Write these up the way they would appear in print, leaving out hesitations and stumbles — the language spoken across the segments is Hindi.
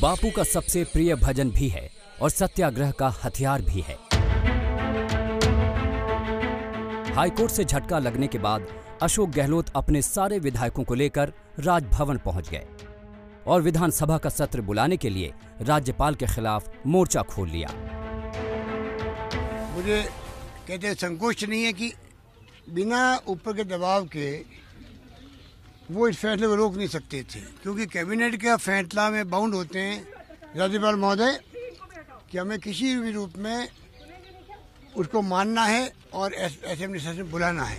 बापू का सबसे प्रिय भजन भी है और सत्याग्रह का हथियार भी है। हाईकोर्ट से झटका लगने के बाद अशोक गहलोत अपने सारे विधायकों को लेकर राजभवन पहुंच गए और विधानसभा का सत्र बुलाने के लिए राज्यपाल के खिलाफ मोर्चा खोल लिया। मुझे कहते संकोच नहीं है कि बिना ऊपर के दबाव के वो इस फैसले को रोक नहीं सकते थे, क्योंकि कैबिनेट का फैसला में बाउंड होते हैं राज्यपाल महोदय कि हमें किसी भी रूप में उसको मानना है और असेंबली सेशन में बुलाना है।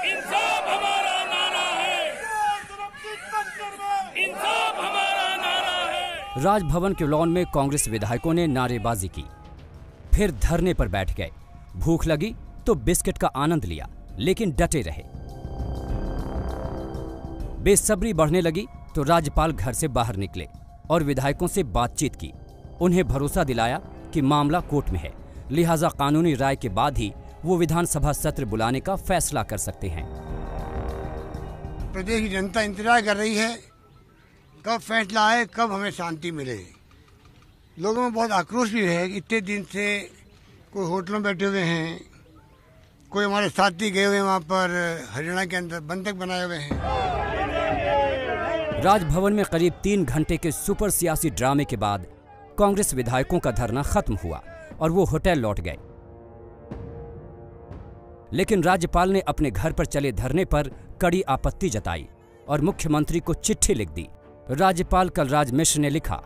इंसाफ हमारा नारा है, इंसाफ हमारा नारा है। राजभवन के लॉन में कांग्रेस विधायकों ने नारेबाजी की, फिर धरने पर बैठ गए। भूख लगी तो बिस्किट का आनंद लिया, लेकिन डटे रहे। बेसब्री बढ़ने लगी तो राज्यपाल घर से बाहर निकले और विधायकों से बातचीत की। उन्हें भरोसा दिलाया कि मामला कोर्ट में है, लिहाजा कानूनी राय के बाद ही वो विधानसभा सत्र बुलाने का फैसला कर सकते हैं। प्रदेश की जनता इंतजार कर रही है कब फैसला आए, कब हमें शांति मिले। लोगों में बहुत आक्रोश भी है कि इतने दिन से कोई होटलों में बैठे हुए हैं, कोई हमारे साथी गए हुए वहाँ पर हरियाणा के अंदर बंधक बनाए हुए हैं। राजभवन में करीब 3 घंटे के सुपर सियासी ड्रामे के बाद कांग्रेस विधायकों का धरना खत्म हुआ और वो होटल लौट गए। लेकिन राज्यपाल ने अपने घर पर चले धरने पर कड़ी आपत्ति जताई और मुख्यमंत्री को चिट्ठी लिख दी। राज्यपाल कलराज मिश्र ने लिखा,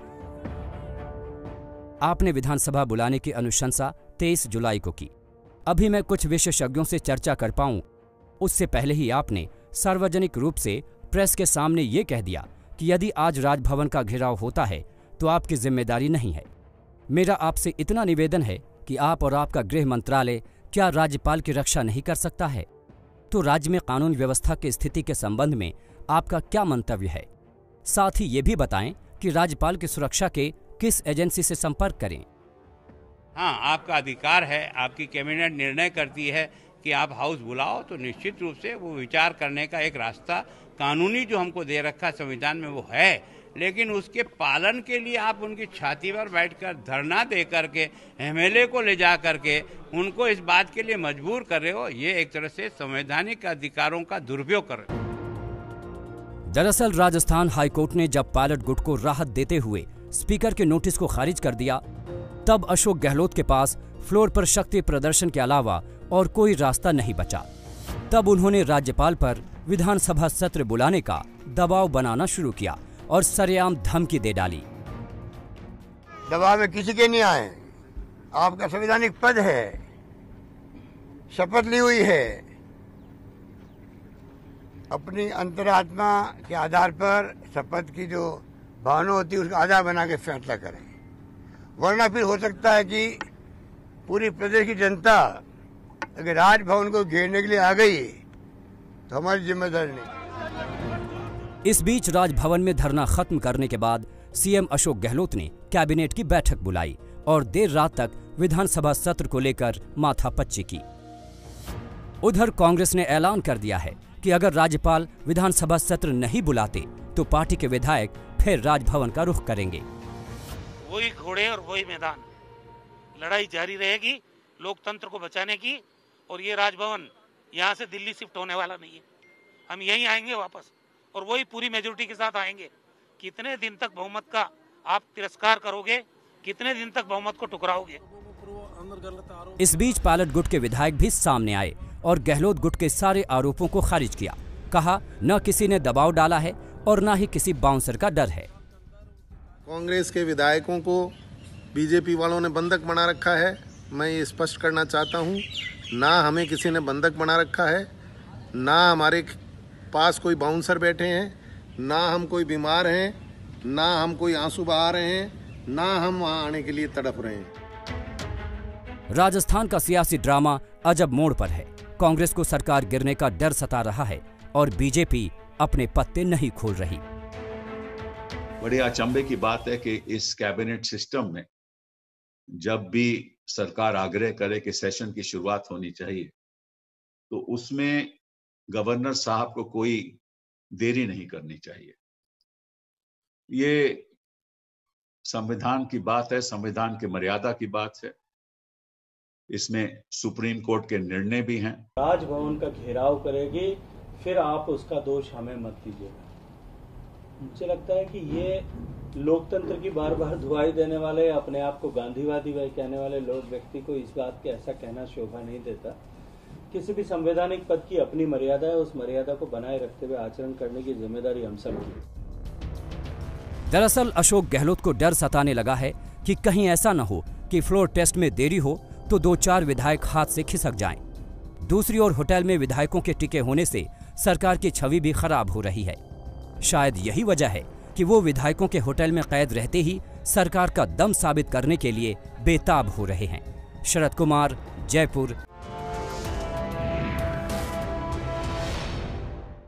आपने विधानसभा बुलाने की अनुशंसा 23 जुलाई को की। अभी मैं कुछ विशेषज्ञों से चर्चा कर पाऊं, उससे पहले ही आपने सार्वजनिक रूप से प्रेस के सामने ये कह दिया कि यदि आज राजभवन का घेराव होता है तो आपकी जिम्मेदारी नहीं है। मेरा आपसे इतना निवेदन है कि आप और आपका गृह मंत्रालय क्या राज्यपाल की रक्षा नहीं कर सकता है? तो राज्य में कानून व्यवस्था की स्थिति के संबंध में आपका क्या मंतव्य है? साथ ही ये भी बताएं कि राज्यपाल की सुरक्षा के किस एजेंसी से संपर्क करें। हाँ, आपका अधिकार है, आपकी कैबिनेट निर्णय करती है कि आप हाउस बुलाओ, तो निश्चित रूप से वो विचार करने का एक रास्ता कानूनी जो हमको दे रखा संविधान में वो है, लेकिन उसके पालन के लिए आप उनकी छाती पर बैठकर धरना दे करके एमएलए को ले जा करके उनको इस बात के लिए मजबूर कर रहे हो, ये एक तरह से संवैधानिक अधिकारों का दुरुपयोग कर रहे हो। दरअसल राजस्थान हाईकोर्ट ने जब पायलट गुट को राहत देते हुए स्पीकर के नोटिस को खारिज कर दिया, तब अशोक गहलोत के पास फ्लोर पर शक्ति प्रदर्शन के अलावा और कोई रास्ता नहीं बचा। तब उन्होंने राज्यपाल पर विधानसभा सत्र बुलाने का दबाव बनाना शुरू किया और सरेआम धमकी दे डाली। दबाव में किसी के नहीं आए, आपका संवैधानिक पद है, शपथ ली हुई है, अपनी अंतरात्मा के आधार पर शपथ की जो भावना होती है उसका आधार बना के फैसला करें, वरना फिर हो सकता है कि पूरी प्रदेश की जनता अगर राजभवन को घेरने के लिए आ गई तो हमारी जिम्मेदारी नहीं। इस बीच राजभवन में धरना खत्म करने के बाद सीएम अशोक गहलोत ने कैबिनेट की बैठक बुलाई और देर रात तक विधानसभा सत्र को लेकर माथापच्ची की। उधर कांग्रेस ने ऐलान कर दिया है कि अगर राज्यपाल विधानसभा सत्र नहीं बुलाते तो पार्टी के विधायक फिर राजभवन का रुख करेंगे। वही घोड़े और वही मैदान, लड़ाई जारी रहेगी लोकतंत्र को बचाने की। और ये राजभवन यहाँ से दिल्ली शिफ्ट होने वाला नहीं है, हम यहीं आएंगे वापस और वही पूरी मेजोरिटी के साथ आएंगे। कितने दिन तक बहुमत का आप तिरस्कार करोगे, कितने दिन तक बहुमत को टुकराओगे? इस बीच पायलट गुट के विधायक भी सामने आए और गहलोत गुट के सारे आरोपों को खारिज किया। कहा, न किसी ने दबाव डाला है और न ही किसी बाउंसर का डर है। कांग्रेस के विधायकों को बीजेपी वालों ने बंधक बना रखा है। मैं ये स्पष्ट करना चाहता हूँ, ना हमें किसी ने बंधक बना रखा है, ना हमारे पास कोई बाउंसर बैठे हैं, ना हम कोई बीमार हैं, ना हम कोई आंसू बहा रहे हैं, ना हम वहाँ आने के लिए तड़प रहे हैं। राजस्थान का सियासी ड्रामा अजब मोड़ पर है। कांग्रेस को सरकार गिरने का डर सता रहा है और बीजेपी अपने पत्ते नहीं खोल रही। बड़े अचंभे की बात है कि इस कैबिनेट सिस्टम में जब भी सरकार आग्रह करे कि सेशन की शुरुआत होनी चाहिए, तो उसमें गवर्नर साहब को कोई देरी नहीं करनी चाहिए। ये संविधान की बात है, संविधान की मर्यादा की बात है। इसमें सुप्रीम कोर्ट के निर्णय भी हैं। राजभवन का घेराव करेगी, फिर आप उसका दोष हमें मत दीजिएगा। मुझे लगता है कि ये लोकतंत्र की बार बार दुहाई देने वाले, अपने आप को गांधीवादी कहने वाले लोग, व्यक्ति को इस बात के ऐसा कहना शोभा नहीं देता। किसी भी संवैधानिक पद की अपनी मर्यादा है, उस मर्यादा को बनाए रखते हुए आचरण करने की जिम्मेदारी हम सब की। दरअसल अशोक गहलोत को डर सताने लगा है कि कहीं ऐसा न हो कि फ्लोर टेस्ट में देरी हो तो 2-4 विधायक हाथ से खिसक जाएं। दूसरी ओर होटल में विधायकों के टिके होने से सरकार की छवि भी खराब हो रही है। शायद यही वजह है कि वो विधायकों के होटल में कैद रहते ही सरकार का दम साबित करने के लिए बेताब हो रहे हैं। शरद कुमार, जयपुर,